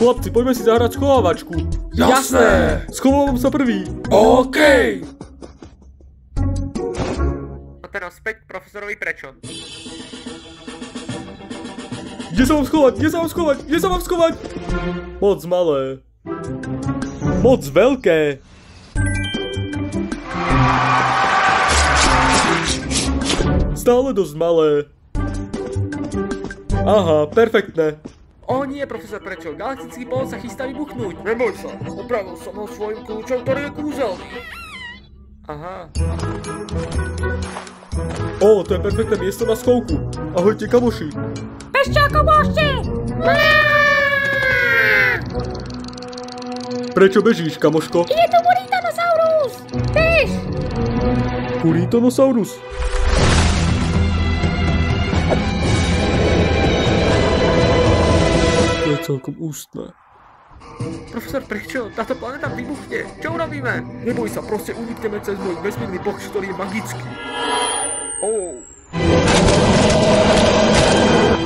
Chlapci, poďme si zahrať schovávačku. Jasné. Schovávam sa prvý. OK. A teraz späť k profesorovi prečo. Kde sa mám schovať? Kde sa mám schovať? Kde sa mám schovať? Moc malé. Moc veľké. Stále dosť malé. Aha, perfektné. O nie, profesor prečo, galaktický pol sa chystá vybuchnúť. Neboj sa, opravil som ho svojim kľúčom, ktorý je kúzelný. Aha. Ó, to je perfektné miesto na schovku. Ahojte, kamoši. Ešte ako môžete! Prečo bežíš, kamoško? Je tu Burritonosaurus! Bež! Burritonosaurus? To je celkom ústne. Profesor prečo, táto planéta vybuchne. Čo urobíme? Neboj sa, proste unikneme cez môj vesmírny box, ktorý je magický.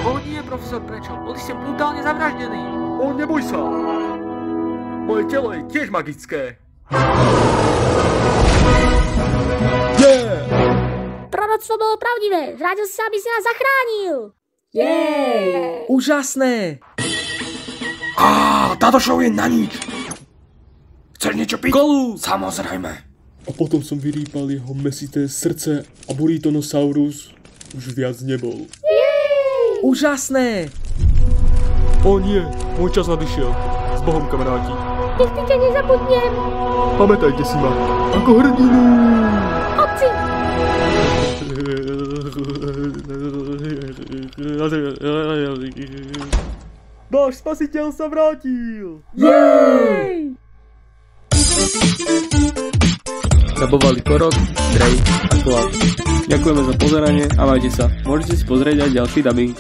O nie, profesor prečo, boli ste brutálne zavraždení. O, neboj sa. Moje telo je tiež magické. Yeah! Proroctvo bolo pravdivé, vrátil si sa, aby si nás zachránil. Yeah! Úžasné. Táto show je na nič. Chceš niečo piť? Kolu! Samozrejme. A potom som vyrýpal jeho mesité srdce a Burritonosaurus už viac nebol. Úžasné. O nie, môj čas nadišiel. S Bohom, kamaráti. Nikdy ťa nezabudnem. Pamätajte si ma ako hrdinu. Otci! Náš spasiteľ sa vrátil. Jej! Dabovali Korok, Drej a Kolak. Ďakujeme za pozeranie a majte sa. Môžete si pozrieť aj ďalší dabing.